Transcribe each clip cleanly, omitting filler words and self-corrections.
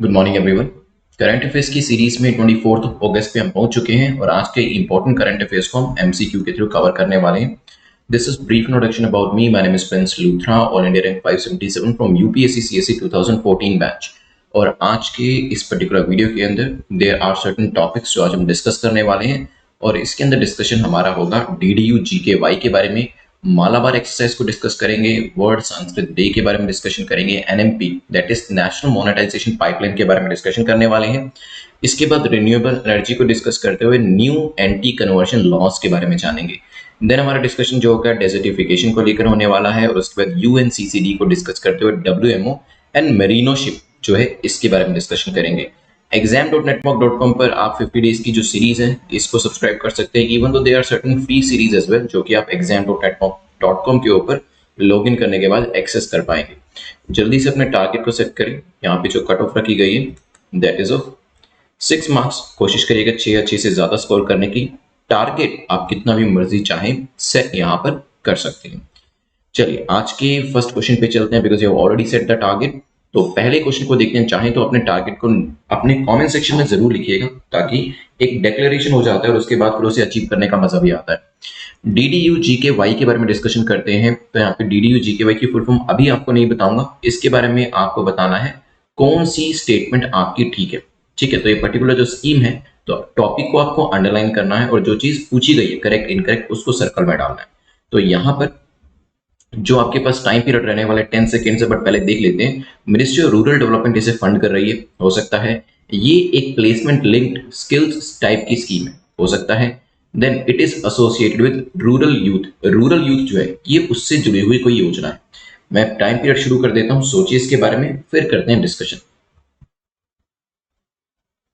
Good morning everyone. Current affairs की series में 24 अगस्त पे हम पहुंच चुके हैं और आज के इंपॉर्टेंट करंट अफेयर्स को हम एमसीक्यू के थ्रू कवर करने वाले हैं। This is brief introduction about me. My name is Prince Luthra, all India rank 577 from UPSC CSC 2014 batch. और आज के इस पर्टिकुलर वीडियो के अंदर देयर आर सर्टेन टॉपिक्स जो आज हम डिस्कस करने वाले हैं और इसके अंदर डिस्कशन हमारा होगा डीडीयू जीके वाई के बारे में, मालाबार एक्सरसाइज को डिस्कस करेंगे, वर्ल्ड संस्कृत डे के बारे में डिस्कशन करेंगे, NMP that is national monetization pipeline के बारे में डिस्कशन करने वाले हैं। इसके बाद रिन्यूएबल एनर्जी को डिस्कस करते हुए न्यू एंटी कन्वर्शन लॉस के बारे में जानेंगे। देन हमारा डिस्कशन जो होगा डेजर्टिफिकेशन को लेकर होने वाला है और उसके बाद यूएनसीसीडी को डिस्कस करते हुए डब्ल्यूएमओ एंड मेरिनो शिप जो है इसके बारे में डिस्कशन करेंगे। exam.network.com पर आप 50 डेज की जो सीरीज है इसको सब्सक्राइब कर सकते हैं, even though they are certain free series as well जो कि आप exam.network.com के ऊपर लॉगिन करने के बाद एक्सेस कर पाएंगे। जल्दी से अपने टारगेट को सेट करें। यहाँ पे जो कट ऑफ रखी गई है दैट इज ऑफ 6 मार्क्स। कोशिश करिएगा 6 या 6 से ज्यादा स्कोर करने की। टारगेट आप कितना भी मर्जी चाहें सेट यहाँ पर कर सकते हैं। चलिए आज के फर्स्ट क्वेश्चन पे चलते हैं because you already set the target. तो पहले क्वेश्चन को देखते हैं। चाहें तो अपने टारगेट को अपने कमेंट सेक्शन में जरूर लिखिएगा ताकि एक डिक्लेरेशन हो जाता है और उसके बाद फिर उसे अचीव करने का मजा भी आता है। डीडीयू जीके वाई के बारे में डिस्कशन करते हैं। तो यहाँ पे डीडीयू जीके वाई की फुल फॉर्म अभी आपको नहीं बताऊंगा, इसके बारे में आपको बताना है कौन सी स्टेटमेंट आपकी ठीक है। ठीक है, तो ये पर्टिकुलर जो स्कीम है तो टॉपिक को आपको अंडरलाइन करना है और जो चीज पूछी गई है करेक्ट इनकरेक्ट उसको सर्कल में डालना है। तो यहाँ पर जो आपके पास टाइम पीरियड रहने वाले 10 सेकेंड से, बट पहले देख लेते हैं। मिनिस्ट्री ऑफ रूरल डेवलपमेंट इसे फंड कर रही है, हो सकता है ये एक प्लेसमेंट लिंक्ड स्किल्स टाइप की स्कीम है, हो सकता है। Then it is associated with rural youth. Rural youth जो है ये उससे जुड़ी हुई कोई योजना है। मैं टाइम पीरियड शुरू कर देता हूं, सोचिए इसके बारे में, फिर करते हैं डिस्कशन।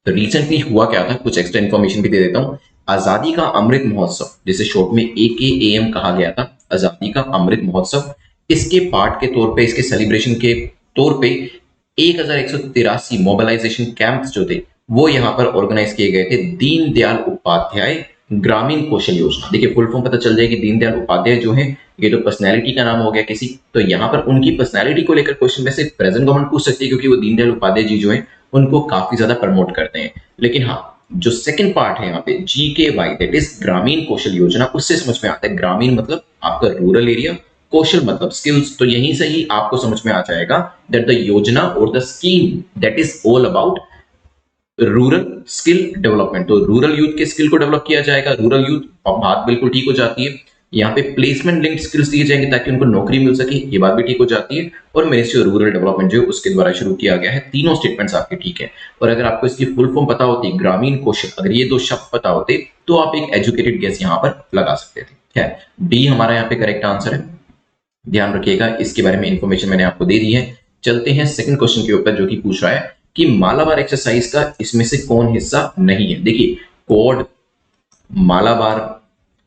तो रिसेंटली हुआ क्या था, कुछ एक्स्ट्रा इन्फॉर्मेशन भी दे देता हूं। आजादी का अमृत महोत्सव जिसे शॉर्ट में AKAM कहा गया था, आजादी का अमृत महोत्सव, इसके पार्ट के तौर पे, इसके सेलिब्रेशन के तौर पे 1183 मोबिलाइजेशन कैंप्स जो थे वो यहाँ पर ऑर्गेनाइज किए गए थे। दीनदयाल उपाध्याय ग्रामीण कौशल योजना। देखिए फुल फॉर्म पता चल जाएगी। दीनदयाल उपाध्याय जो है ये तो पर्सनैलिटी का नाम हो गया किसी, तो यहाँ पर उनकी पर्सनैलिटी को लेकर क्वेश्चन वैसे प्रेजेंट गवर्नमेंट पूछ सकती है क्योंकि वो दीनदयाल उपाध्याय जी जो है उनको काफी ज्यादा प्रमोट करते हैं। लेकिन हाँ, जो सेकंड पार्ट है यहाँ पे GKY दैट इज ग्रामीण कौशल योजना, उससे समझ में आता है ग्रामीण मतलब आपका रूरल एरिया, कौशल मतलब स्किल्स। तो यहीं से ही आपको समझ में आ जाएगा दैट द योजना और the scheme that is all about rural skill development. तो रूरल यूथ के स्किल को डेवलप किया जाएगा। रूरल यूथ, और बात बिल्कुल ठीक हो जाती है। यहाँ पे प्लेसमेंट लिंक्ड स्किल्स दिए जाएंगे ताकि उनको नौकरी मिल सके, ये बात भी ठीक हो जाती है। और मिनिस्ट्री ऑफ रूरल डेवलपमेंट जो उसके द्वारा शुरू किया गया है। तीनों स्टेटमेंट्स आपके ठीक है। और अगर आपको इसकी फुल फॉर्म पता होती, ग्रामीण कौशल, अगर ये दो शब्द पता होते तो आप एक एजुकेटेड गेस यहाँ पर लगा सकते थे। है डी हमारा यहाँ पे करेक्ट आंसर है, ध्यान रखिएगा। इसके बारे में इंफॉर्मेशन मैंने आपको दे दी है। चलते हैं सेकंड क्वेश्चन के ऊपर जो कि पूछ रहा है कि मालाबार एक्सरसाइज का इसमें से कौन हिस्सा नहीं है। देखिए कोड, मालाबार,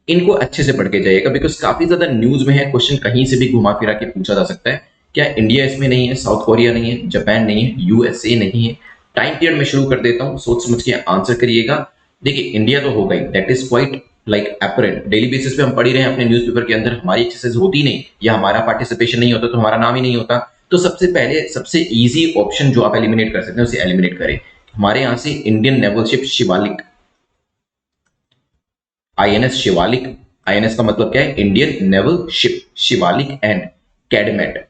इनको अच्छे से पढ़ के जाइएगा बिकॉज काफी ज्यादा न्यूज में है। क्वेश्चन कहीं से भी घुमा फिरा के पूछा जा सकता है। क्या इंडिया इसमें नहीं है, साउथ कोरिया नहीं है, जापान नहीं है, USA नहीं है। टाइम पीरियड में शुरू कर देता हूं, सोच समझ के आंसर करिएगा। देखिए इंडिया तो होगा ही, that is quite like apparent. Daily basis पे हम पढ़ ही रहे हैं अपने न्यूज़पेपर के अंदर, हमारी एक्सरसाइज होती नहीं या हमारा पार्टिसिपेशन नहीं होता तो हमारा नाम ही नहीं होता। तो सबसे पहले सबसे इजी ऑप्शन जो आप एलिमिनेट कर सकते हैं उसे एलिमिनेट करें। हमारे यहां से Indian naval ship Shivalik, INS Shivalik, INS का मतलब क्या है, Indian naval ship, Shivalik and Kadmatt,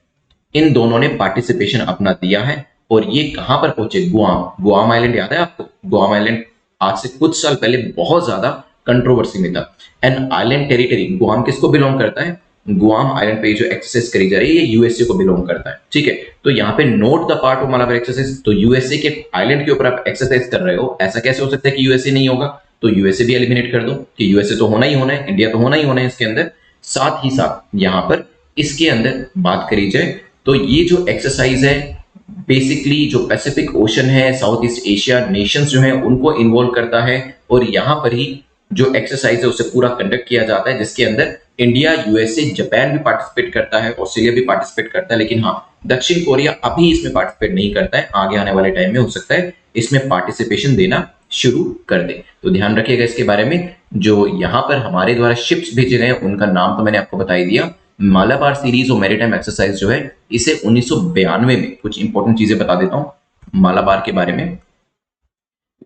इन दोनों ने पार्टिसिपेशन अपना दिया है। और ये कहां पर पहुंचे, गुआम। गुआम आइलैंड याद है आपको? गुआम आइलैंड आज से कुछ साल पहले बहुत ज्यादा कंट्रोवर्सी में था। एंड आइलैंड टेरिटरी, गुआम किसको बिलोंग करता है? गुआम आइलैंड पे जो एक्सरसाइज करी जा रही है ये USA को बिलोंग करता है। ठीक है, तो यहाँ पे note the part of Malabar exercise. तो USA के आइलैंड के ऊपर आप एक्सरसाइज कर रहे हो, ऐसा कैसे हो सकता है कि USA नहीं होगा? तो USA भी एलिमिनेट कर दो कि USA तो होना ही होना है, इंडिया तो होना ही होना है इसके अंदर। साथ ही साथ यहाँ पर इसके अंदर बात करी जाए तो ये जो एक्सरसाइज है बेसिकली जो पैसिफिक ओशन है, साउथ ईस्ट एशिया नेशंस जो है उनको इन्वॉल्व करता है। और यहाँ पर ही जो एक्सरसाइज है उसे पूरा कंडक्ट किया जाता है जिसके अंदर इंडिया, USA, जापान भी पार्टिसिपेट करता है, ऑस्ट्रेलिया भी पार्टिसिपेट करता है। लेकिन हाँ, दक्षिण कोरिया अभी इसमें पार्टिसिपेट नहीं करता है। आगे आने वाले टाइम में हो सकता है इसमें पार्टिसिपेशन देना शुरू कर दे। तो ध्यान रखिएगा इसके बारे में। जो यहाँ पर हमारे द्वारा शिप्स भेजे गए उनका नाम तो मैंने आपको बता ही दिया। मालाबार सीरीज और मैरीटाइम एक्सरसाइज जो है इसे 1992 में, कुछ इंपॉर्टेंट चीजें बता देता हूँ, मालाबार के बारे में।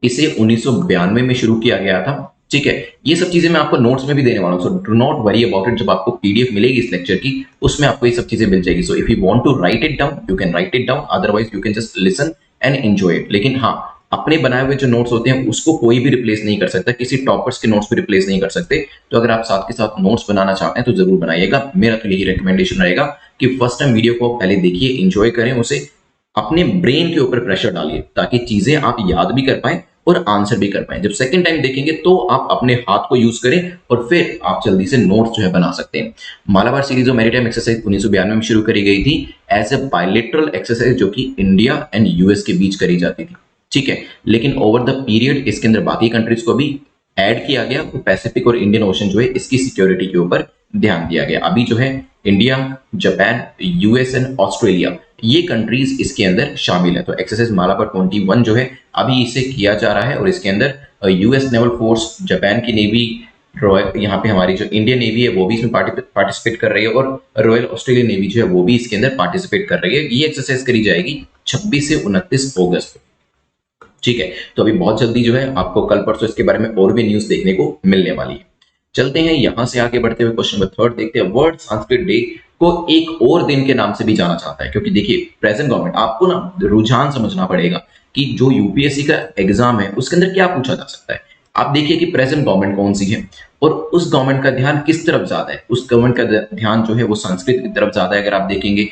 इसे 1992 में शुरू किया गया था। ठीक है, ये सब चीजें मैं आपको नोट्स में भी देने वाला हूँ, so do not worry about it. जब आपको पीडीएफ मिलेगी इस लेक्चर की, उसमें आपको ये सब चीजें मिल जाएगी। So if you want to write it down, you can write it down, otherwise you can just listen and enjoy it. लेकिन हाँ, अपने बनाए हुए जो नोट्स होते हैं उसको कोई भी रिप्लेस नहीं कर सकता, किसी टॉपर्स के नोट्स भी रिप्लेस नहीं कर सकते। तो अगर आप साथ के साथ नोट्स बनाना चाहते हैं तो जरूर बनाइएगा। मेरा तो यही रिकमेंडेशन रहेगा कि फर्स्ट टाइम वीडियो को पहले देखिए, एंजॉय करें उसे, अपने ब्रेन के ऊपर प्रेशर डालिए ताकि चीजें आप याद भी कर पाएं और आंसर भी कर पाएं। जब सेकंड टाइम देखेंगे तो आप अपने हाथ को यूज करें और फिर आप जल्दी से नोट्स जो है बना सकते हैं। Malabar series of maritime exercise 1992 में शुरू करी गई थी एज ए बायलेटरल एक्सरसाइज, जो कि इंडिया एंड यूएस के बीच करी जाती थी। ठीक है, लेकिन ओवर द पीरियड इसके अंदर बाकी कंट्रीज को भी ऐड किया गया, तो पैसिफिक और इंडियन ओशन जो है इसकी सिक्योरिटी के ऊपर ध्यान दिया गया। अभी जो है India, Japan, US and Australia, ये कंट्रीज इसके अंदर शामिल है। तो एक्सरसाइज मालाबार 21 जो है अभी इसे किया जा रहा है और इसके अंदर यूएस नेवल फोर्स, जापान की नेवी, यहाँ पे हमारी जो इंडियन नेवी है वो भी इसमें पार्टिसिपेट कर रही है और रॉयल ऑस्ट्रेलियन नेवी जो है वो भी इसके अंदर पार्टिसिपेट कर रही है। ये एक्सरसाइज करी जाएगी 26 से 29 अगस्त। ठीक है, तो अभी बहुत जल्दी जो है आपको कल परसों इसके बारे में और भी न्यूज देखने को मिलने वाली है। चलते हैं यहां से आगे बढ़ते हुए क्वेश्चन नंबर 3 देखते हैं। वर्ल्ड संस्कृत डे को एक और दिन के नाम से भी जाना जाता है, क्योंकि देखिए प्रेजेंट गवर्नमेंट, आपको ना रुझान समझना पड़ेगा कि जो यूपीएससी का एग्जाम है उसके अंदर क्या पूछा जा सकता है। आप देखिए कि प्रेजेंट गवर्नमेंट कौन सी है और उस गवर्नमेंट का ध्यान किस तरफ ज्यादा है। उस गवर्नमेंट का ध्यान जो है वो संस्कृत की तरफ ज्यादा है। अगर आप देखेंगे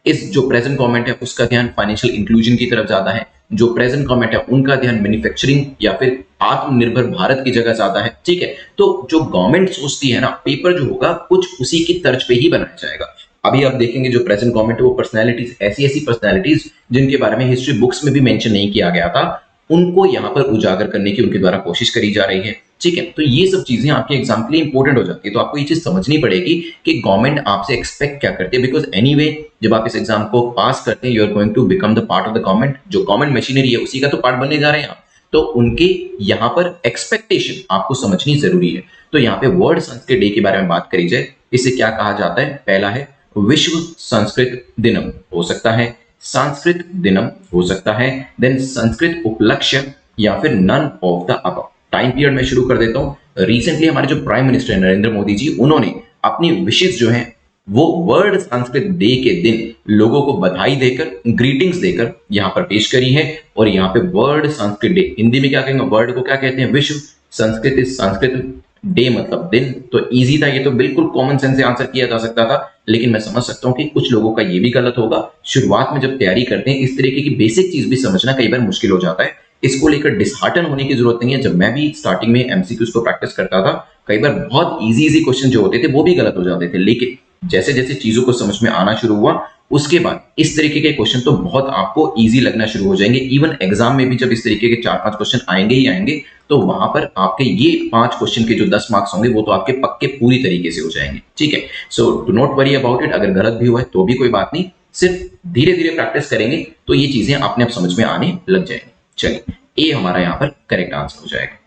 इस जो प्रेजेंट गवर्नमेंट है उसका ध्यान फाइनेंशियल इंक्लूजन की तरफ ज्यादा है। जो प्रेजेंट गवर्नमेंट है उनका ध्यान मैन्युफैक्चरिंग या फिर आत्मनिर्भर भारत की जगह ज्यादा है। ठीक है, तो जो गवर्नमेंट सोचती है ना, पेपर जो होगा कुछ उसी की तर्ज पे ही बनाया जाएगा। अभी आप देखेंगे जो प्रेजेंट गवर्नमेंट है वो पर्सनैलिटीज, ऐसी ऐसी पर्सनैलिटीज जिनके बारे में हिस्ट्री बुक्स में भी मेंशन नहीं किया गया था, उनको यहाँ पर उजागर करने की उनके द्वारा कोशिश करी जा रही है। ठीक है, तो ये सब चीजें आपके एग्जाम के लिए इंपॉर्टेंट हो जाती है। तो आपको ये चीज समझनी पड़ेगी कि गवर्नमेंट आपसे एक्सपेक्ट क्या करती है, बिकॉज एनीवे जब आप इस एग्जाम को पास करते हैं, you are going to become the part of the government. जो गवर्नमेंट मशीनरी है उसी का तो पार्ट बनने जा रहे हैं आप, तो उनके यहाँ पर एक्सपेक्टेशन आपको समझनी जरूरी है। तो यहाँ पे वर्ल्ड संस्कृत डे के बारे में बात करी जाए, इसे क्या कहा जाता है। पहला है विश्व संस्कृत दिनम, हो सकता है संस्कृत दिनम, हो सकता है देन संस्कृत उपलक्ष्य, या फिर none of the above. Time period में शुरू कर देता हूं। रिसेंटली हमारे जो प्राइम मिनिस्टर नरेंद्र मोदी जी, उन्होंने अपनी विशेष जो है वो वर्ल्ड संस्कृत डे के दिन लोगों को बधाई देकर, ग्रीटिंग्स देकर यहाँ पर पेश करी है। और यहाँ पे वर्ल्ड संस्कृत डे, हिंदी में क्या कहेंगे, वर्ल्ड को क्या कहते हैं, विश्व, संस्कृत इज संस्कृत, डे मतलब दिन। तो इजी था, ये तो बिल्कुल कॉमन सेंस से आंसर किया जा सकता था, लेकिन मैं समझ सकता हूँ कि कुछ लोगों का ये भी गलत होगा। शुरुआत में जब तैयारी करते हैं इस तरीके की बेसिक चीज भी समझना कई बार मुश्किल हो जाता है। इसको लेकर डिसहार्टन होने की जरूरत नहीं है। जब मैं भी स्टार्टिंग में एमसीक्यूज को प्रैक्टिस करता था, कई बार बहुत इजी क्वेश्चन जो होते थे वो भी गलत हो जाते थे, लेकिन जैसे जैसे चीजों को समझ में आना शुरू हुआ उसके बाद इस तरीके के क्वेश्चन तो बहुत आपको इजी लगना शुरू हो जाएंगे। इवन एग्जाम में भी जब इस तरीके के 4-5 क्वेश्चन आएंगे ही आएंगे, तो वहां पर आपके ये 5 क्वेश्चन के जो 10 मार्क्स होंगे वो तो आपके पक्के पूरी तरीके से हो जाएंगे। ठीक है, so do not worry about it. अगर गलत भी हुआ है तो भी कोई बात नहीं, सिर्फ धीरे धीरे प्रैक्टिस करेंगे तो ये चीजें अपने आप समझ में आने लग जाएंगी। चलिए, ए हमारा यहाँ पर करेक्ट आंसर हो जाएगा।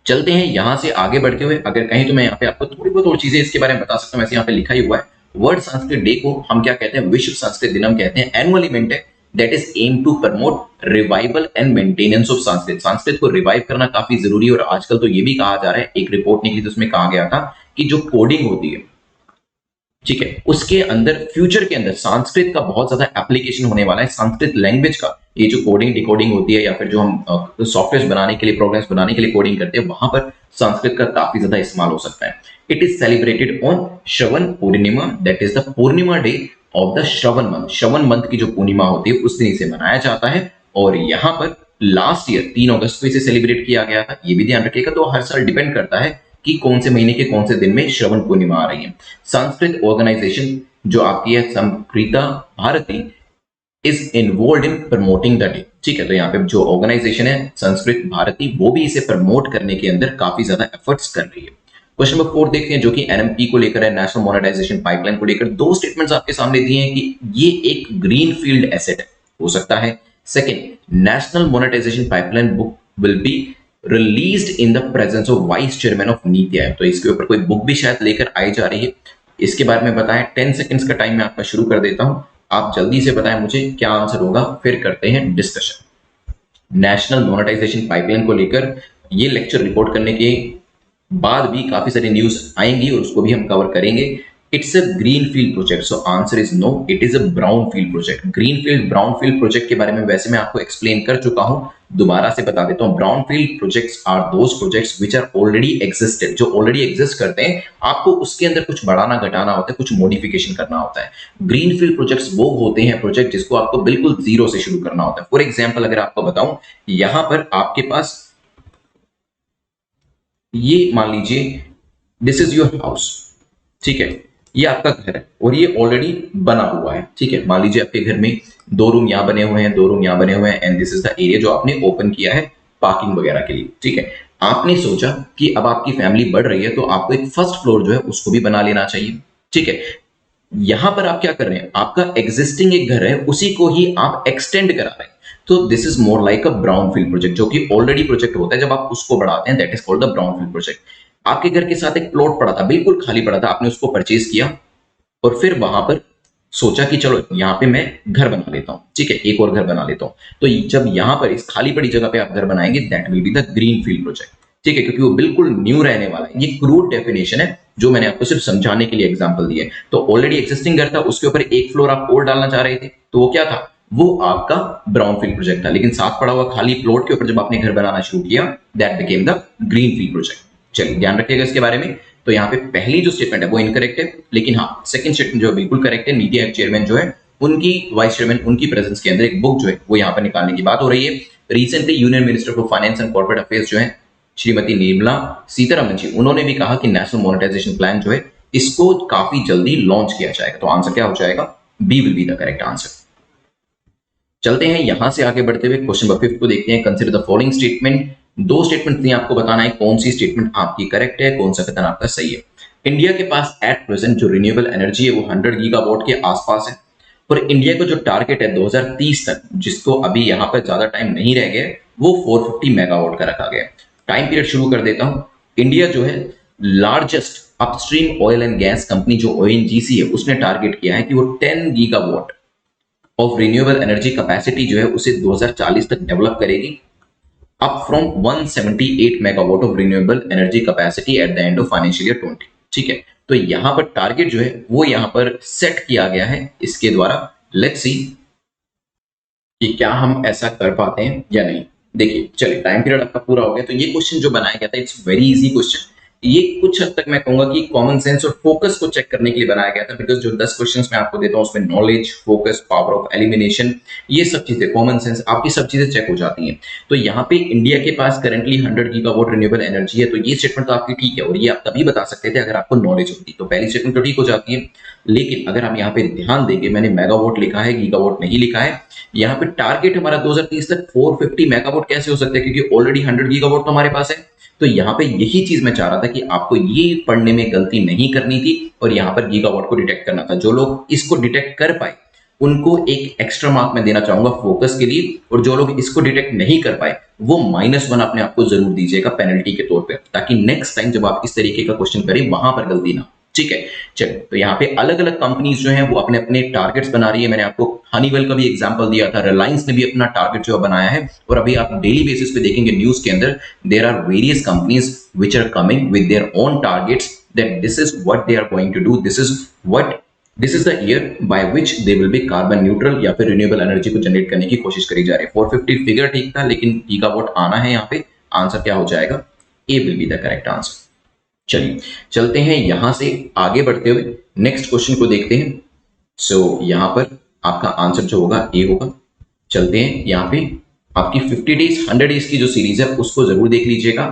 चलते हैं यहां से आगे बढ़ते हुए। अगर कहीं तो मैं यहाँ पे आपको थोड़ी बहुत और चीजें इसके बारे में बता सकता हूँ, वैसे यहाँ पे लिखा ही हुआ है। वर्ल्ड संस्कृत डे को हम क्या कहते हैं, विश्व संस्कृत दिनम कहते हैं। एनुअल इवेंट है that is aim to promote revival and maintenance of Sanskrit. Sanskrit को रिवाइव करना काफी जरूरी है और आजकल तो ये भी कहा जा रहा है, एक रिपोर्ट निकली तो उसमें कहा गया था कि जो कोडिंग होती है, ठीक है, उसके अंदर फ्यूचर के अंदर संस्कृत का बहुत ज्यादा एप्लीकेशन होने वाला है। संस्कृत लैंग्वेज का ये जो कोडिंग डिकोडिंग होती है या फिर जो हम सॉफ्टवेयर बनाने के लिए, प्रोग्राम्स बनाने के लिए कोडिंग करते हैं, वहां पर संस्कृत का काफी ज्यादा इस्तेमाल हो सकता है। It is celebrated on Shravan Purnima, that is the Purnima day of the Shravan month. Shravan month की जो पूर्णिमा होती है उस दिन इसे मनाया जाता है। और यहाँ पर लास्ट ईयर 3 अगस्त को इसे सेलिब्रेट किया गया था, ये भी ध्यान रखिएगा। तो हर साल डिपेंड करता है कि कौन से महीने के कौन से दिन में श्रवण पूर्णिमा आ रही है। संस्कृत ऑर्गेनाइजेशन जो आपकी है Samskrita Bharati is involve in promoting the day. ठीक है, तो यहाँ पे जो ऑर्गेनाइजेशन है संस्कृत भारती, वो भी इसे प्रमोट करने के अंदर काफी ज्यादा एफर्ट्स कर रही है। क्वेश्चन नंबर 4 देखते हैं, जो कि एनएमपी को लेकर है, नेशनल मोनेटाइजेशन पाइपलाइन को लेकर। 2 स्टेटमेंट्स आपके सामने दिए हैं कि ये एक ग्रीन फील्ड एसेट है, हो सकता है। Second, national monetization pipeline book will be released in the presence of vice chairman of NITI Aayog. तो इसके ऊपर कोई बुक भी शायद लेकर आई जा रही है, इसके बारे में बताएं। 10 सेकंड्स का टाइम मैं आपका शुरू कर देता हूं आप जल्दी से बताएं मुझे क्या आंसर होगा, फिर करते हैं डिस्कशन। नेशनल मोनेटाइजेशन पाइपलाइन को लेकर ये लेक्चर रिकॉर्ड करने के बाद भी काफी सारी न्यूज आएंगी और उसको भी हम कवर करेंगे। It's a green field project, so answer is no, it is a brown field project. Green field brown field project के बारे में वैसे मैं आपको एक्सप्लेन कर चुका हूं, दोबारा से बता देता हूं। Brown field projects are those projects which are already existed, जो ऑलरेडी एग्जिस्ट करते हैं, आपको उसके अंदर कुछ बढ़ाना घटाना होता है, कुछ मॉडिफिकेशन करना होता है। ग्रीन फील्ड प्रोजेक्ट्स वो होते हैं प्रोजेक्ट जिसको आपको बिल्कुल जीरो से शुरू करना होता है। फॉर एग्जाम्पल अगर आपको बताऊं, यहां पर आपके पास ये मान लीजिए दिस इज योर हाउस, ठीक है, ये आपका घर है और ये ऑलरेडी बना हुआ है, ठीक है। मान लीजिए आपके घर में 2 रूम यहाँ बने हुए हैं, 2 रूम यहाँ बने हुए हैं, and this is the area जो आपने ओपन किया है पार्किंग वगैरह के लिए, ठीक है। आपने सोचा कि अब आपकी फैमिली बढ़ रही है तो आपको एक फर्स्ट फ्लोर जो है उसको भी बना लेना चाहिए, ठीक है। यहां पर आप क्या कर रहे हैं, आपका एग्जिस्टिंग एक घर है उसी को ही आप एक्सटेंड करा रहे हैं, तो this is more like a brown field project, जो कि ऑलरेडी प्रोजेक्ट होता है, जब आप उसको बढ़ाते हैं that is called the brown field project. आपके घर के साथ एक प्लॉट पड़ा था, बिल्कुल खाली पड़ा था, आपने उसको परचेज किया और फिर वहां पर सोचा कि चलो यहाँ पे मैं घर बना लेता हूँ, ठीक है, एक और घर बना लेता हूँ। तो जब यहाँ पर इस खाली पड़ी जगह पे आप घर बनाएंगे that will be the green field project, ठीक है, क्योंकि वो बिल्कुल न्यू रहने वाला है। ये क्रूड डेफिनेशन है जो मैंने आपको सिर्फ समझाने के लिए एग्जांपल दिए। तो ऑलरेडी एक्जिस्टिंग घर था, उसके ऊपर एक फ्लोर आप और डालना चाह रहे थे, तो वो क्या था, वो आपका ब्राउन फील्ड प्रोजेक्ट था। लेकिन साथ पड़ा हुआ खाली प्लॉट के ऊपर जब आपने घर बनाना शुरू किया that became the green field project. चलिए ध्यान रखिएगा इसके बारे में। तो यहाँ पे पहली जो स्टेटमेंट है वो इनकरेक्ट है, लेकिन हाँ सेकंड स्टेटमेंट जो है बिल्कुल करेक्ट है। नीति आयोग चेयरमैन जो है उनकी वाइस चेयरमैन उनकी प्रेजेंस के अंदर एक बुक जो है वो यहाँ पर निकालने की बात हो रही है। Recently union minister for finance and corporate affairs जो है श्रीमती निर्मला सीतारमन जी, उन्होंने भी कहा कि नेशनल मोनेटाइजेशन प्लान जो है इसको काफी जल्दी लॉन्च किया जाएगा। तो आंसर क्या हो जाएगा, B will be the correct answer. चलते हैं यहां से आगे बढ़ते हुए क्वेश्चन नंबर 5 को देखते हैं। Consider the following statement. दो स्टेटमेंट दिए, आपको बताना है कौन सी स्टेटमेंट आपकी करेक्ट है, कौन सा कथन आपका सही है। इंडिया के पास एट प्रेजेंट जो रिन्यूएबल एनर्जी है वो 100 गीगावाट के आसपास है, और इंडिया को जो टारगेट है 2030 तक, जिसको अभी यहाँ पर ज्यादा टाइम नहीं रह गया, वो 450 मेगावाट का रखा गया। टाइम पीरियड शुरू कर देता हूं। इंडिया जो है largest upstream oil and gas company जो ओएनजीसी है उसने टारगेट किया है कि वो 10 gigawatt of renewable energy capacity जो है उसे 2040 तक डेवलप करेगी, up from 178 megawatt of renewable energy capacity at the end of financial year 20, ठीक है। तो यहां पर टारगेट जो है वो यहां पर सेट किया गया है इसके द्वारा। लेट्स सी कि क्या हम ऐसा कर पाते हैं या नहीं। देखिए चलिए टाइम पीरियड आपका पूरा हो गया। तो ये क्वेश्चन जो बनाया गया था इट्स वेरी इजी क्वेश्चन। ये कुछ हद तक मैं कहूंगा कि कॉमन सेंस और फोकस को चेक करने के लिए बनाया गया था, बिकॉज जो 10 क्वेश्चंस मैं आपको देता हूं उसमें knowledge, focus, power of elimination, ये सब चीजें, कॉमन सेंस, आपकी सब चीजें चेक हो जाती हैं। तो यहाँ पे इंडिया के पास करंटली 100 गीगावाट रिन्यूएबल एनर्जी है, तो ये स्टेटमेंट तो आपकी ठीक है, और ये आप तभी बता सकते थे अगर आपको नॉलेज होती। तो पहली स्टेटमेंट तो ठीक हो जाती है। लेकिन अगर हम यहाँ पे ध्यान देंगे, मैंने मेगावाट लिखा है, गीगावाट नहीं लिखा है। यहाँ पे टारगेट हमारा 2030 तक 450 मेगावाट कैसे हो सकता है, क्योंकि ऑलरेडी 100 गीगावाट तो हमारे पास है। तो यहाँ पे यही चीज मैं चाह रहा था कि आपको ये पढ़ने में गलती नहीं करनी थी और यहाँ पर गीगावाट को डिटेक्ट करना था। जो लोग इसको डिटेक्ट कर पाए उनको एक एक्स्ट्रा मार्क मैं देना चाहूंगा फोकस के लिए, और जो लोग इसको डिटेक्ट नहीं कर पाए वो -1 अपने आप को जरूर दीजिएगा पेनल्टी के तौर पे, ताकि नेक्स्ट टाइम जब आप इस तरीके का क्वेश्चन करें वहां पर गलती ना, ठीक है। चलिए तो यहाँ पे अलग अलग कंपनीज जो हैं वो अपने अपने टारगेट्स बना रही है। मैंने आपको हनीवेल का भी एग्जांपल दिया था, रिलायंस ने भी अपना टारगेट जो बनाया है, और अभी आप डेली बेसिस पे देखेंगे न्यूज के अंदर there are various companies which are coming with their own targets that this is what they are going to do, this is the year by which they will be carbon neutral या फिर renewable energy को generate करने की कोशिश करी जा रही है। 450 फिगर ठीक था, लेकिन गीगावाट आना है यहाँ पे। आंसर क्या हो जाएगा, A will be the correct answer. चलिए चलते हैं यहां से आगे बढ़ते हुए नेक्स्ट क्वेश्चन को देखते हैं। सो यहां पर आपका आंसर जो होगा ए होगा। चलते हैं यहाँ पे आपकी 50 डेज 100 डेज की जो सीरीज है उसको जरूर देख लीजिएगा।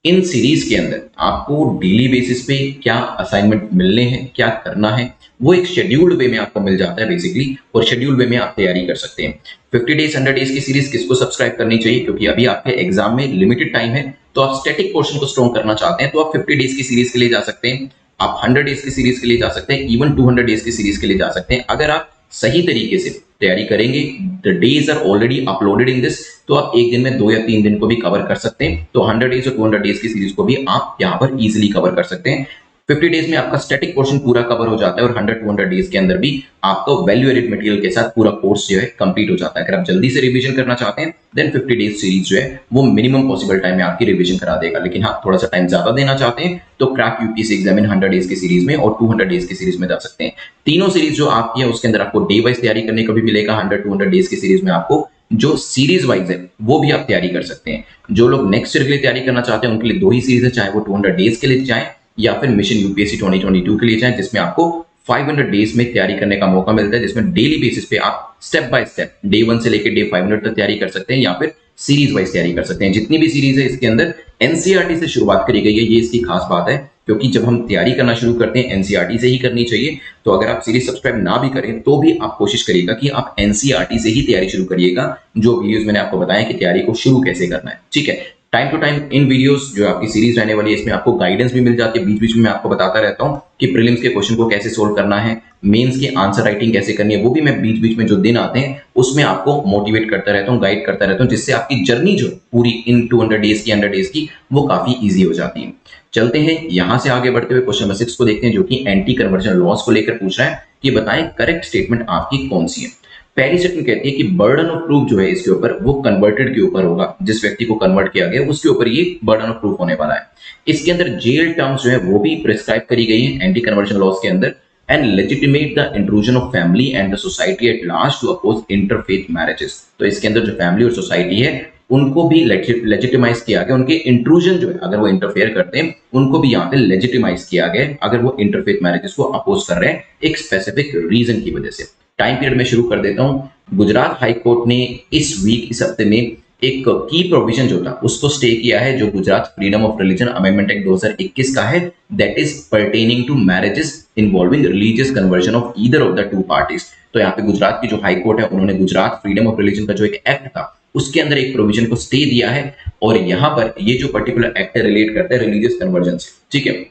इन सीरीज के अंदर आपको डेली बेसिस पे क्या असाइनमेंट मिलने हैं, क्या करना है, वो एक शेड्यूल्ड वे में आपको मिल जाता है बेसिकली, और शेड्यूल वे में आप तैयारी कर सकते हैं। 50 डेज 100 डेज की सीरीज किसको सब्सक्राइब करनी चाहिए, क्योंकि अभी आपके एग्जाम में लिमिटेड टाइम है। तो आप स्टैटिक पोर्शन को स्ट्रॉन्ग करना चाहते हैं तो आप 50 डेज की सीरीज के लिए जा सकते हैं, आप 100 डेज की सीरीज के लिए जा सकते हैं, इवन 200 डेज की सीरीज के लिए जा सकते हैं। अगर आप सही तरीके से तैयारी करेंगे, the days are already uploaded in this, तो आप एक दिन में 2 या 3 दिन को भी कवर कर सकते हैं। तो 100 डेज और 200 डेज की सीरीज को भी आप यहाँ पर इजीली कवर कर सकते हैं। 50 डेज में आपका स्टैटिक पोर्शन पूरा कवर हो जाता है और 100-200 डेज के अंदर भी आपका वैल्यू एडेड मटेरियल के साथ पूरा कोर्स जो है कंप्लीट हो जाता है। अगर आप जल्दी से रिवीजन करना चाहते हैं देन 50 डेज सीरीज जो है वो मिनिमम पॉसिबल टाइम में आपकी रिवीजन करा देगा। लेकिन हाँ, थोड़ा सा टाइम ज्यादा देना चाहते हैं तो crack UPSC exam in 100 days की सीरीज में और 200 डेज की सीरीज में जा सकते हैं। तीनों सीरीज जो आपकी है उसके अंदर आपको डे वाइज तैयारी करने को भी मिलेगा। 100-200 डेज की सीरीज में आपको जो सीरीज वाइज है वो भी आप तैयारी कर सकते हैं। जो लोग नेक्स्ट ईयर के लिए तैयारी करना चाहते हैं उनके लिए दो ही सीरीज है, चाहे वो 200 डेज के लिए जाएं या फिर मिशन यूपीएससी 2022 के लिए जाएं, जिसमें आपको 500 डेज में तैयारी करने का मौका मिलता है, जिसमें डेली बेसिस पे आप स्टेप बाय स्टेप डे 1 से लेकर डे 500 तक तैयारी कर सकते हैं या फिर सीरीज वाइज तैयारी कर सकते हैं। जितनी भी सीरीज है इसके अंदर एनसीईआरटी से शुरुआत करी गई है, ये इसकी खास बात है, क्योंकि जब हम तैयारी करना शुरू करते हैं एनसीईआरटी से ही करनी चाहिए। तो अगर आप सीरीज सब्सक्राइब ना भी करें तो भी आप कोशिश करिएगा कि आप एनसीईआरटी से ही तैयारी शुरू करिएगा। जो वीडियोस मैंने आपको बताया कि तैयारी को शुरू कैसे करना है, ठीक है। Time to time in videos जो आपकी सीरीज रहने वाली है इसमें आपको गाइडेंस भी मिल जाती है। बीच बीच में मैं आपको बताता रहता हूं कि प्रीलिम्स के क्वेश्चन को कैसे सोल्व करना है, मेंस की आंसर राइटिंग कैसे करनी है, वो भी मैं बीच बीच में जो दिन आते हैं उसमें आपको मोटिवेट करता रहता हूं, गाइड करता रहता हूं, जिससे आपकी जर्नी जो पूरी इन 200 डेज की 100 डेज की वो काफी ईजी हो जाती है। चलते हैं यहां से आगे बढ़ते हुए क्वेश्चन नंबर 6 को देखते हैं, जो कि एंटी कन्वर्जन लॉस को लेकर पूछ रहा है कि बताएं करेक्ट स्टेटमेंट आपकी कौन सी है। पहली स्टेटमेंट कहती है कि बर्डन ऑफ प्रूफ जो है इसके ऊपर वो कन्वर्टेड के ऊपर होगा, जिस व्यक्ति को कन्वर्ट किया गया उसके ऊपर ये बर्डन ऑफ प्रूफ होने वाला है। इसके अंदर जेल टर्म्स जो है वो भी प्रिस्क्राइब करी गई है एंटी कन्वर्जन लॉस के अंदर। And legitimate the intrusion of family and the society at large to oppose interfaith marriages. तो इसके अंदर जो फैमिली और सोसाइटी है उनको भी लेजिटिमाइज किया गया, उनके इंट्रूजन जो है अगर वो इंटरफेयर करते हैं उनको भी यहाँ पे लेजिटिमाइज किया गया अगर वो इंटरफेथ मैरिजेस को अपोज कर रहे हैं एक स्पेसिफिक रीजन की वजह से। टाइम पीरियड में शुरू कर देता हूं। गुजरात हाई कोर्ट ने इस हफ्ते में एक की प्रोविजन जो था उसको स्टे किया है, जो Gujarat freedom of religion amendment act 2021 का है, that is pertaining to marriages involving religious conversion of either of the two parties. तो यहाँ पे गुजरात की जो हाई कोर्ट है उन्होंने गुजरात फ्रीडम ऑफ रिलीजन का जो एक एक्ट था उसके अंदर एक प्रोविजन को स्टे दिया है और यहाँ पर ये जो पर्टिकुलर एक्ट रिलेट करता है रिलीजियस कन्वर्जन से, ठीक है।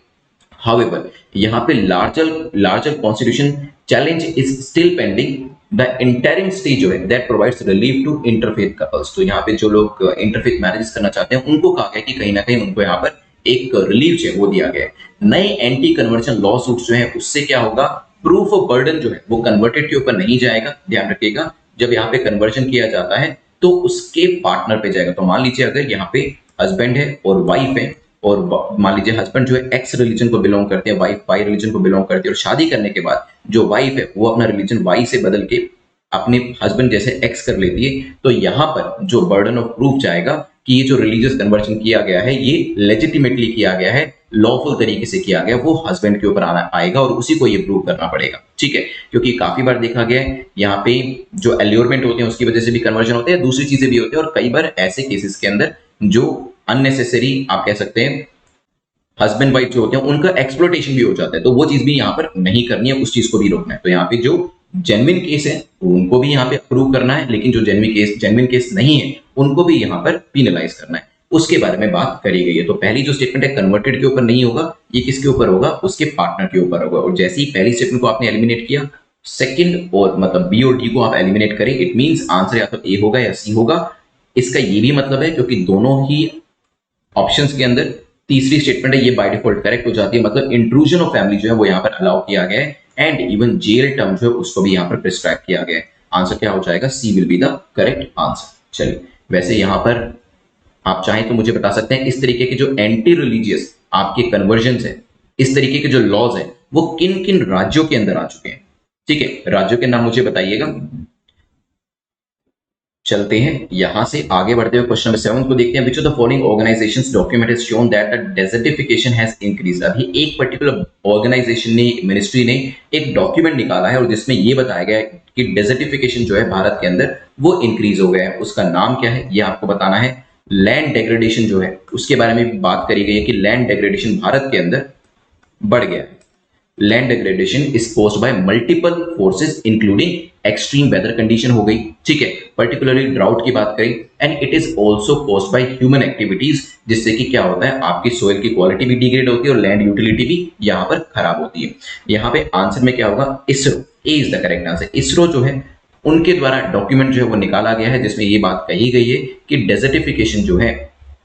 However, यहाँ पे larger constitution challenge is still pending. The interim stay जो है that provides relief to interfaith couples. तो यहाँ पे जो लोग interfaith marriages करना चाहते हैं उनको कहा गया कि कहीं ना कहीं उनको यहाँ पर एक रिलीफ जो है वो दिया गया है। नए एंटी कन्वर्जन लॉ सूट्स जो है उससे क्या होगा, प्रूफ ऑफ बर्डन जो है वो कन्वर्टेड के ऊपर नहीं जाएगा। ध्यान रखिएगा, जब यहाँ पे कन्वर्जन किया जाता है तो उसके पार्टनर पे जाएगा। तो मान लीजिए अगर यहाँ पे हस्बैंड है और वाइफ है, और मान लीजिए हस्बैंड जो है एक्स रिलीजन को बिलोंग करते हैं, वाइफ वाई रिलीजन को बिलोंग करती है, और शादी करने के बाद जो वाइफ है वो अपना रिलीजन वाई से बदल के अपने हस्बैंड जैसे एक्स कर लेती है, तो यहाँ पर जो बर्डन ऑफ प्रूफ जाएगा कि ये जो रिलीजियस कन्वर्जन किया गया है ये लेजिटिमेटली किया गया है, लॉफुल तरीके से किया गया, वो हस्बैंड के ऊपर आएगा और उसी को ये प्रूव करना पड़ेगा, ठीक है। क्योंकि काफी बार देखा गया है यहाँ पे जो एल्योरमेंट होते हैं उसकी वजह से भी कन्वर्जन होते हैं, दूसरी चीजें भी होती है, और कई बार ऐसे केसेस के अंदर जो अननेसेसरी आप कह सकते हैं हस्बैंड वाइफ जो होते हैं उनका एक्सप्लोटेशन भी हो जाता है, तो वो चीज भी यहाँ पर नहीं करनी है, उस चीज को भी रोकना है। तो यहाँ पे जो जेन्युइन केस है उनको भी यहाँ पे अप्रूव करना है, लेकिन जो जेन्युइन केस नहीं है उनको भी यहाँ पर पिनलाइज करना है, उसके बारे में बात करी गई है। तो पहली जो स्टेटमेंट है कन्वर्टेड के ऊपर नहीं होगा, ये किसके ऊपर होगा, उसके पार्टनर के ऊपर होगा। और जैसे ही पहली स्टेटमेंट को आपने एलिमिनेट किया, सेकंड और मतलब बी और डी को आप एलिमिनेट करें, इट मींस आंसर या तो ए होगा या सी होगा। इसका ये भी मतलब है क्योंकि दोनों ही ऑप्शंस के अंदर तीसरी स्टेटमेंट है ये बाय डिफॉल्ट करेक्ट हो जाती है, मतलब इंट्रूजन ऑफ फैमिली जो है वो यहाँ पर अलाउ किया गया है, एंड इवन जेल टर्म जो है उसको भी यहाँ पर प्रिस्क्राइब किया गया है। आंसर क्या हो जाएगा, C will be the correct answer. चलिए, वैसे यहाँ पर आप चाहें तो मुझे बता सकते हैं इस तरीके के जो एंटी रिलीजियस आपके कन्वर्जन है, इस तरीके के जो लॉज है वो किन किन राज्यों के अंदर आ चुके हैं, ठीक है, राज्यों के नाम मुझे बताइएगा। चलते हैं यहां से आगे बढ़ते हुए क्वेश्चन नंबर 7 को देखते हैं। विच of the following organisations document has shown that the desertification has increased. अभी एक पर्टिकुलर ऑर्गेनाइजेशन ने, मिनिस्ट्री ने एक डॉक्यूमेंट निकाला है और जिसमें ये बताया गया है कि डेजर्टिफिकेशन जो है भारत के अंदर वो इंक्रीज हो गया है। उसका नाम क्या है ये आपको बताना है। लैंड डेग्रेडेशन जो है उसके बारे में भी बात करी गई है कि लैंड डेग्रेडेशन भारत के अंदर बढ़ गया है। Land degradation is caused by multiple forces including extreme weather condition हो गई, ठीक है, पर्टिकुलरली ड्राउट की बात करें, and it is also caused by human activities, जिससे कि क्या होता है आपकी सोइल की क्वालिटी भी डिग्रेड होती है और लैंड यूटिलिटी भी यहाँ पर खराब होती है। यहाँ पे आंसर में क्या होगा, ISRO, A is the correct answer. ISRO जो है उनके द्वारा डॉक्यूमेंट जो है वो निकाला गया है जिसमें ये बात कही गई है कि डेजर्टिफिकेशन जो है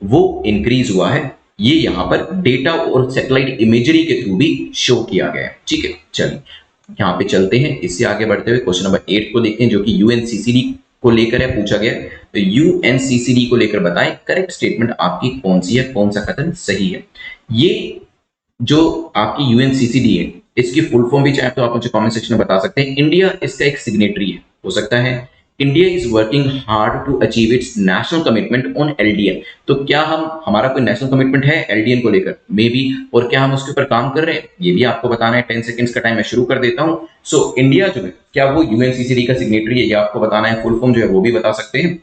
वो इंक्रीज हुआ है ये यहाँ पर डेटा और सैटेलाइट इमेजरी के थ्रू भी शो किया गया है। ठीक है, चलिए यहाँ पे चलते हैं। इससे आगे बढ़ते हुए क्वेश्चन नंबर 8 को देखते हैं, जो कि यूएनसीसीडी को लेकर है, पूछा गया है। तो यूएनसीसीडी को लेकर बताएं करेक्ट स्टेटमेंट आपकी कौन सी है, कौन सा कथन सही है। ये जो आपकी यूएनसीसीडी है, इसकी फुल फॉर्म भी चाहे तो आप मुझे कमेंट सेक्शन में बता सकते हैं। इंडिया इसका एक सिग्नेटरी है, हो सकता है। India is working hard to achieve its national commitment on LDN. तो क्या हमारा कोई नेशनल कमिटमेंट है एलडीएन को लेकर, मे बी, और क्या हम उसके ऊपर काम कर रहे हैं, ये भी आपको बताना है। 10 सेकंड्स का टाइम मैं शुरू कर देता हूं। सो इंडिया जो है, क्या वो यूएनसीसीडी का सिग्नेटरी है, ये आपको बताना है। फुल फॉर्म जो है वो भी बता सकते हैं।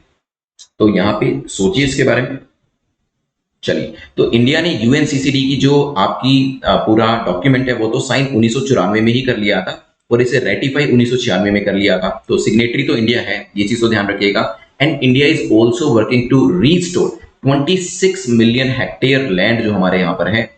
तो यहाँ पे सोचिए इसके बारे में। चलिए, तो इंडिया ने यूएनसीसीडी की जो आपकी पूरा डॉक्यूमेंट है वो तो साइन 1994 में ही कर लिया था, और इसे रेटिफाई 1996 में कर लिया था। तो सिग्नेटरी तो इंडिया है, ये चीज तो ध्यान रखिएगा। And India is also working to restore 26 million hectare land जो हमारे यहाँ पर है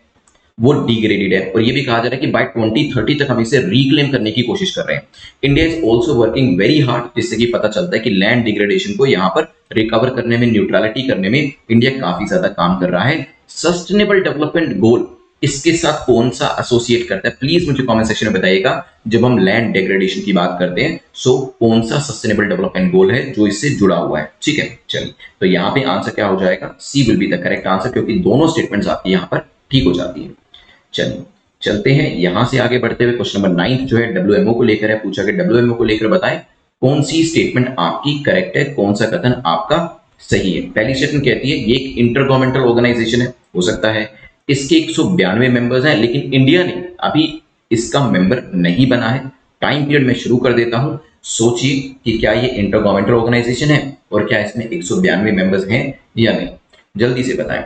वो डिग्रेडेड है, और ये भी कहा जा रहा है कि बाय 2030 तक हम इसे रिक्लेम करने की कोशिश कर रहे हैं। India is also working very hard, जिससे कि पता चलता है कि लैंड डिग्रेडेशन को यहाँ पर रिकवर करने में, न्यूट्रलिटी करने में इंडिया काफी ज्यादा काम कर रहा है। सस्टेनेबल डेवलपमेंट गोल इसके साथ कौन सा एसोसिएट करता है, प्लीज मुझे कमेंट सेक्शन में बताइएगा। जब हम लैंड डिग्रेडेशन की बात करते हैं, सो कौन सा सस्टेनेबल डेवलपमेंट गोल है जो इससे जुड़ा हुआ है। ठीक है, चलिए, तो यहाँ पे आंसर क्या हो जाएगा, C will be the correct answer, क्योंकि दोनों स्टेटमेंट्स आपकी यहाँ पर ठीक हो जाती है। चलिए, चलते हैं यहां से आगे बढ़ते हुए। क्वेश्चन नंबर 9 जो है डब्ल्यूएमओ को लेकर है, पूछा गया डब्ल्यूएमओ को लेकर बताएं कौन सी स्टेटमेंट आपकी करेक्ट है, कौन सा कथन आपका सही है। पहली स्टेटमेंट कहती है ये एक इंटर गवर्नमेंटल ऑर्गेनाइजेशन है, हो सकता है। इसके 192 मेंबर्स हैं, लेकिन इंडिया ने अभी इसका मेंबर नहीं बना है। टाइम पीरियड में शुरू कर देता हूं। सोचिए कि क्या ये इंटर गवर्नमेंटल ऑर्गेनाइजेशन है और क्या इसमें 192 मेंबर्स हैं या नहीं, जल्दी से बताएं।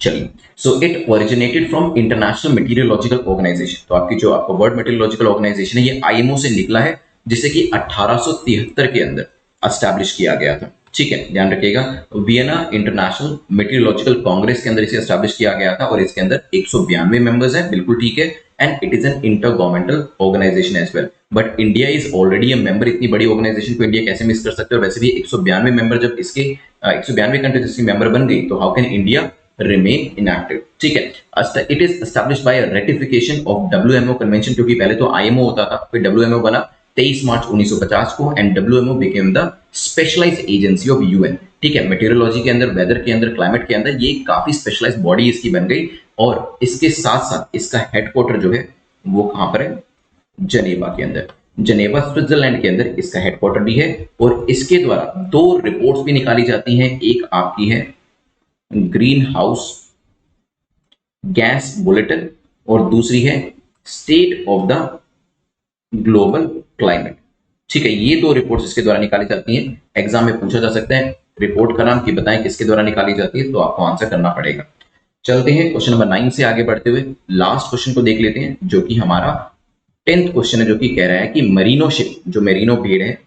चलिए, so it originated from international meteorological organisation. तो आपकी जो आपका वर्ल्ड मेटीरियोलॉजिकल ऑर्गेनाइजेशन है, ये आईएमओ से निकला है, जिसे कि 1873 के अंदर एस्टैब्लिश किया गया था। ठीक है, ध्यान रखिएगा। वियना इंटरनेशनल मेटीरियोलॉजिकल कांग्रेस के अंदर इसे एस्टैब्लिश किया गया था, और इसके अंदर 192 मेंबर्स हैं, बिल्कुल ठीक है। And it is an inter governmental organization as well, but India is already a member. इतनी बड़ी ऑर्गेनाइजेशन को इंडिया कैसे मिस कर सकते हैं, और वैसे भी 192 मेंबर, जब इसके 192 कंट्रीज इसकी मेंबर बन गई, तो how can India remain inactive। ठीक है, it is established by a ratification of WMO convention, क्योंकि पहले तो IMO होता था, फिर WMO बना 23 मार्च 1950 को, and WMO became the specialized agency of UN। ठीक है, मेटीरियोलॉजी के अंदर, वेदर के अंदर, क्लाइमेट के अंदर ये काफी स्पेशलाइज्ड बॉडी इसकी बन गई, और इसके साथ साथ इसका हेडक्वार्टर जो है वो कहां पर है, जनेवा के अंदर। जनेवा स्विट्जरलैंड के अंदर इसका हेडक्वार्टर भी है, और इसके द्वारा 2 रिपोर्ट्स भी निकाली जाती हैं। एक आपकी है ग्रीन हाउस गैस बुलेटिन, और दूसरी है state of the global climate. ठीक है, ये 2 रिपोर्ट्स इसके द्वारा निकाली जाती हैं। एग्जाम में पूछा जा सकता है रिपोर्ट का नाम की बताएं किसके द्वारा निकाली जाती है, तो आपको आंसर करना पड़ेगा। चलते हैं क्वेश्चन नंबर 9 से आगे बढ़ते हुए लास्ट क्वेश्चन को देख लेते हैं, जो कि हमारा 10th क्वेश्चन है, जो कि कह रहा है कि मरीनो शिप, जो मेरिनो भेड़ है,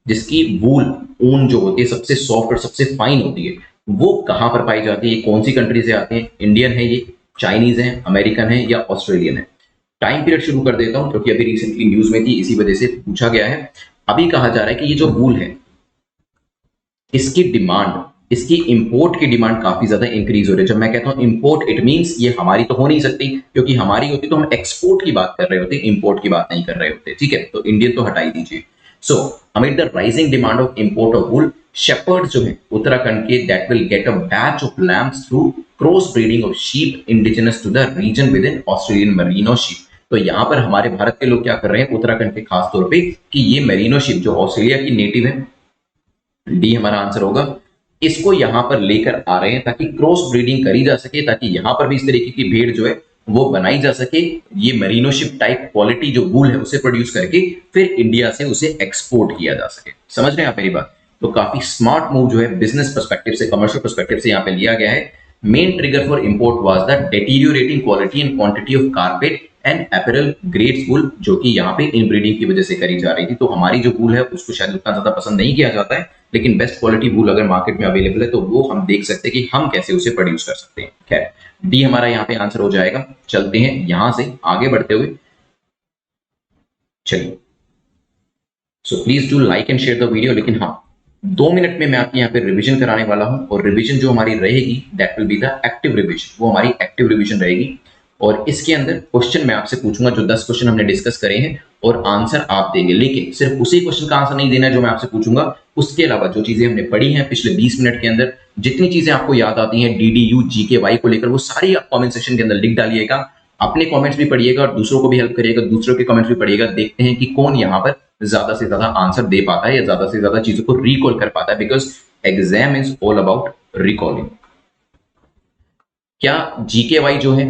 जिसकी वूल, ऊन जो होती है सबसे सॉफ्ट और सबसे फाइन होती है, वो कहां पर पाई जाती है, कौन सी कंट्री से आते हैं। इंडियन है ये, चाइनीज है, अमेरिकन है, या ऑस्ट्रेलियन है। टाइम पीरियड शुरू कर देता हूं, क्योंकि अभी रिसेंटली न्यूज में थी, इसी वजह से पूछा गया है। अभी कहा जा रहा है कि ये जो वूल है, इसकी डिमांड, इसकी इंपोर्ट की डिमांड काफी ज्यादा इंक्रीज हो रही है। जब मैं कहता हूं इंपोर्ट, इट मींस ये हमारी तो हो नहीं सकती, क्योंकि हमारी होती तो हम एक्सपोर्ट की बात कर रहे होते, इंपोर्ट की बात नहीं कर रहे होते। ठीक है, तो इंडियन तो हटा ही दीजिए। सो amid the rising demand of import of wool, shepherds जो है उत्तराखंड के, that will get a batch of lambs through cross breeding of sheep indigenous to the region within Australian merino sheep। तो यहाँ पर हमारे भारत के लोग क्या कर रहे हैं, उत्तराखंड के खास तौर पे, कि ये मेरिनो शिप जो ऑस्ट्रेलिया की नेटिव है, डी हमारा आंसर होगा, इसको यहाँ पर लेकर आ रहे हैं ताकि क्रॉस ब्रीडिंग करी जा सके, ताकि यहाँ पर भी इस तरीके की भेड़ जो है वो बनाई जा सके। ये मेरिनो शिप टाइप क्वालिटी जो वूल है उसे प्रोड्यूस करके फिर इंडिया से उसे एक्सपोर्ट किया जा सके। समझ रहे हैं आप मेरी बात? तो काफी स्मार्ट मूव जो है बिजनेस पर्सपेक्टिव से, कमर्शियल पर्सपेक्टिव से यहाँ पे लिया गया है। Main trigger for import was the deteriorating quality and quantity of carpet and apparel grades wool, जो कि यहाँ पे इनब्रीडिंग की वजह से करी जा रही थी। तो हमारी जो वूल है उसको शायद उतना ज्यादा पसंद नहीं किया जाता है, लेकिन बेस्ट क्वालिटी वूल अगर मार्केट में अवेलेबल है तो वो हम देख सकते हैं कि हम कैसे उसे प्रोड्यूस कर सकते हैं। खैर, डी हमारा यहाँ पे आंसर हो जाएगा। चलते हैं यहां से आगे बढ़ते हुए। चलिए, so please do like and share the video. लेकिन हाँ, 2 मिनट में मैं आपके यहाँ पे रिवीजन कराने वाला हूँ, और रिवीजन जो हमारी रहेगी that will be the active revision, वो हमारी एक्टिव रिवीजन रहेगी। और इसके अंदर क्वेश्चन मैं आपसे पूछूंगा, जो 10 क्वेश्चन हमने डिस्कस करे हैं, और आंसर आप देंगे, लेकिन सिर्फ उसी क्वेश्चन का आंसर नहीं देना है जो मैं आपसे पूछूंगा। उसके अलावा जो चीजें हमने पढ़ी हैं पिछले 20 मिनट के अंदर, जितनी चीजें आपको याद आती हैं DDU GK को लेकर, वो सारी आप कमेंट सेक्शन के अंदर लिख डालिएगा। अपने कमेंट्स भी पढ़िएगा और दूसरों को भी हेल्प करिएगा, दूसरों के कमेंट्स भी पढ़िएगा। देखते हैं कि कौन यहाँ पर ज्यादा से ज्यादा आंसर दे पाता है या ज्यादा से ज्यादा चीजों को रिकॉल कर पाता है, because exam is all about recalling. क्या GKY जो है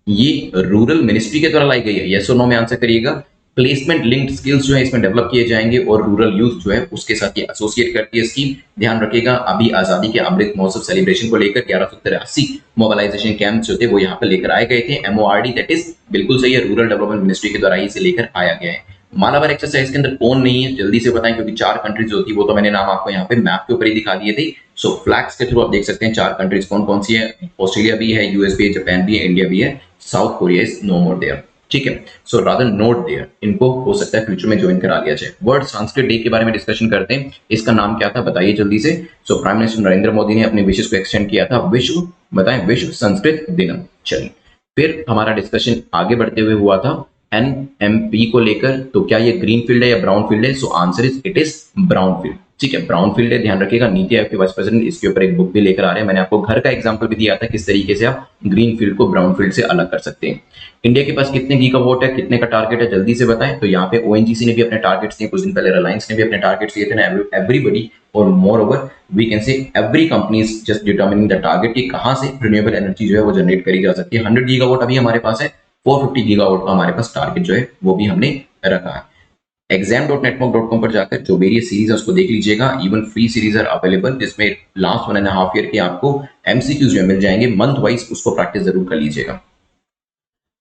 ये रूरल मिनिस्ट्री के द्वारा लाई गई है? यस और नो में आंसर करिएगा। प्लेसमेंट लिंक्ड स्किल्स जो है इसमें डेवलप किए जाएंगे, और रूरल यूथ जो है उसके साथ ये एसोसिएट करती है स्कीम। ध्यान रखिएगा, अभी आजादी के अमृत महोत्सव सेलिब्रेशन को लेकर 1183 मोबिलाइजेशन कैंप जो थे वो यहाँ पे लेकर आए गए थे। MORD दैट इज बिल्कुल सही है, रूरल डेवलपमेंट मिनिस्ट्री के द्वारा इसे लेकर आया गया है। मालाबार एक्सरसाइज के अंदर कौन नहीं है जल्दी से बताएं, क्योंकि 4 कंट्रीज होती है, वो तो मैंने नाम आपको यहाँ पे मैप के ऊपर ही दिखा दिए थे। सो फ्लैग्स के थ्रू आप देख सकते हैं 4 कंट्रीज कौन कौन सी है। ऑस्ट्रेलिया भी है, यूएस भी है, जापान भी है, इंडिया भी है, South Korea is no more there. ठीक है, सो रादर नोट देयर, इनको हो सकता है फ्यूचर में ज्वाइन करा लिया जाए। वर्ल्ड संस्कृत डे के बारे में डिस्कशन करते हैं, इसका नाम क्या था बताइए जल्दी से। So prime minister Narendra Modi ने अपने विशेष को एक्सटेंड किया था, विश्व बताएं विश्व संस्कृत दिनम। चलिए फिर हमारा डिस्कशन आगे बढ़ते हुए हुआ था NMP को लेकर, तो क्या ये ग्रीन फील्ड है या ब्राउन फील्ड है? सो answer is it is brown field. ठीक है, ब्राउन फील्ड है, ध्यान रखिएगा। नीति आयोग के वाइस प्रेसिडेंट इसके ऊपर एक बुक भी लेकर आ रहे हैं। मैंने आपको घर का एग्जांपल भी दिया था किस तरीके से आप ग्रीन फील्ड को ब्राउन फील्ड से अलग कर सकते हैं। इंडिया के पास कितने गीगावाट है, कितने का टारगेट है, जल्दी से बताएं। तो यहाँ पे ONGC ने भी अपने टारगेट्स दिए, कुछ दिन पहले रिलायंस ने भी अपने टारगेट्स दिए थे ना, एवरीबडी, और moreover we can say every company is just determining the target कि कहां से रिन्यूएबल एनर्जी जो है वो जनरेट करी जा सकती है। 100 गीगावाट अभी हमारे पास है, 450 गीगावाट का हमारे पास टारगेट जो है वो भी हमने रखा है। exam.network.com पर जाकर जो वेरियस सीरीज है उसको देख लीजिएगा। Even free series are available, जिसमें लास्ट 1.5 ईयर के आपको MCQs जो मिल जाएंगे मंथ वाइज, उसको प्रैक्टिस जरूर कर लीजिएगा।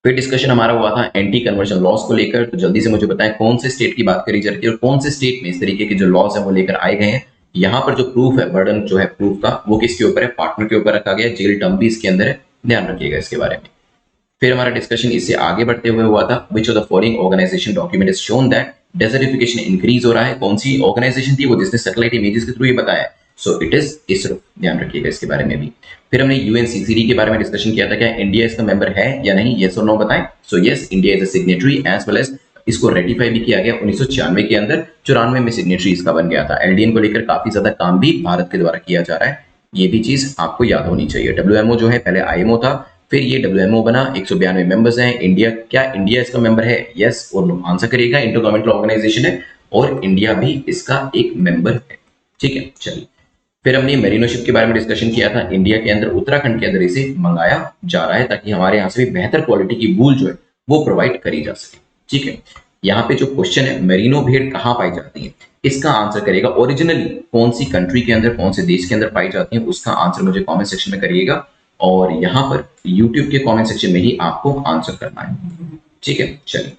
फिर डिस्कशन हमारा हुआ था एंटी कन्वर्जन लॉस को लेकर। तो जल्दी से मुझे बताएं कौन से स्टेट की बात करी जा रही है और कौन से स्टेट में इस तरीके के जो लॉस है वो लेकर आए गए हैं। यहाँ पर जो प्रूफ है, बर्डन जो है प्रूफ का, वो किसके ऊपर है? पार्टनर के ऊपर रखा गया है। जेल टर्म भी इसके अंदर है, ध्यान रखिएगा इसके बारे में। फिर हमारा डिस्कशन इससे आगे बढ़ते हुए हुआ था, which of the following organization document is shown that desertification increase हो रहा है? कौन सी ऑर्गेनाइजेशन थी वो जिसने सैटेलाइट इमेजेस के थ्रू ये बताया? सो इट इज इसरो, ध्यान रखिएगा इसके बारे में भी। फिर हमने UNCCD के बारे में डिस्कशन किया था, क्या इंडिया इसका मेंबर है या नहीं, येस और नो बताएं। So yes, India is a signatory as well as इसको रेटिफाई भी किया गया 1996 के अंदर, 94 में सिग्नेटरी इसका बन गया था। LDN को लेकर काफी ज्यादा काम भी भारत के द्वारा किया जा रहा है, ये भी चीज आपको याद होनी चाहिए। WMO जो है पहले IMO था, फिर ये WMO बना, 192 मेंबर्स हैं। इंडिया, क्या इंडिया इसका मेंबर है? यस और नो आंसर करिएगा। इंटर गवर्नमेंटल ऑर्गेनाइजेशन है और इंडिया भी इसका एक मेंबर है। ठीक है, चलिए फिर हमने मेरिनोशिप के बारे में डिस्कशन किया था। इंडिया के अंदर, उत्तराखंड के अंदर इसे मंगाया जा रहा है ताकि हमारे यहाँ से भी बेहतर क्वालिटी की वूल जो है वो प्रोवाइड करी जा सके। ठीक है, यहाँ पे जो क्वेश्चन है मेरिनो भेड़ कहाँ पाई जाती है, इसका आंसर करिएगा। ओरिजिनली कौन सी कंट्री के अंदर, कौन से देश के अंदर पाई जाती है, उसका आंसर मुझे कॉमेंट सेक्शन में करिएगा, और यहाँ पर YouTube के कमेंट सेक्शन में ही आपको आंसर करना है। ठीक है, चलिए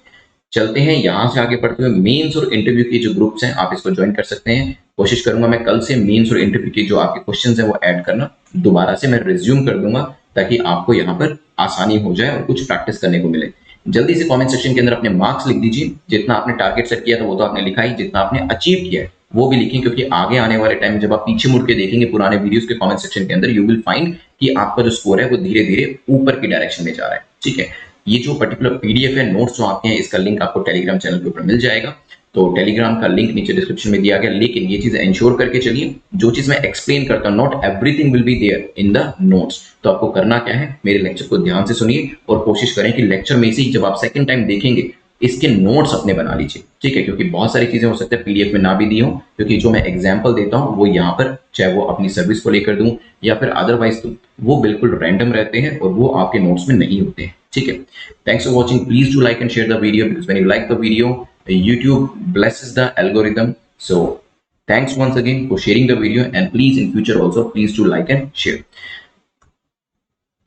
चलते हैं यहाँ से आगे बढ़ते हुए। मेंस और इंटरव्यू के जो ग्रुप्स हैं आप इसको ज्वाइन कर सकते हैं। कोशिश करूंगा मैं कल से मेंस और इंटरव्यू के जो आपके क्वेश्चंस हैं वो ऐड करना दोबारा से मैं रिज्यूम कर दूंगा, ताकि आपको यहाँ पर आसानी हो जाए और कुछ प्रैक्टिस करने को मिले। जल्दी से कमेंट सेक्शन के अंदर अपने मार्क्स लिख दीजिए। जितना आपने टारगेट सेट किया था वो तो आपने लिखा ही, जितना आपने अचीव किया है वो भी लिखें, क्योंकि आगे आने वाले टाइम जब आप पीछे मुड़ के देखेंगे पुराने वीडियोस के कमेंट सेक्शन के अंदर, यू विल फाइंड कि आपका जो स्कोर है वो धीरे धीरे ऊपर की डायरेक्शन में जा रहा है। ठीक है, ये जो पर्टिकुलर PDF है, नोट्स जो आपके हैं, इसका लिंक आपको टेलीग्राम चैनल के ऊपर मिल जाएगा। तो टेलीग्राम का लिंक नीचे डिस्क्रिप्शन में दिया गया, लेकिन ये चीज इंश्योर करके चलिए, जो चीज मैं एक्सप्लेन करता हूँ not everything will be there in the notes. तो आपको करना क्या है, मेरे लेक्चर को ध्यान से सुनिए और कोशिश करें कि लेक्चर में से जब आप सेकंड टाइम देखेंगे इसके नोट्स अपने बना लीजिए। ठीक है, क्योंकि बहुत सारी चीजें हो सकता है PDF में ना भी दी हो, क्योंकि जो मैं एग्जाम्पल देता हूँ वो यहाँ पर, चाहे वो अपनी सर्विस को लेकर दूं या फिर अदरवाइज दूं, वो बिल्कुल रैंडम रहते हैं और वो आपके नोट्स में नहीं होते हैं। ठीक है, thanks for watching. Please do like and share the video, because when you like the video YouTube blesses the algorithm. So thanks once again for sharing the video, and please in future also please do like and share.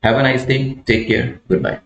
Have a nice day. Take care. Goodbye.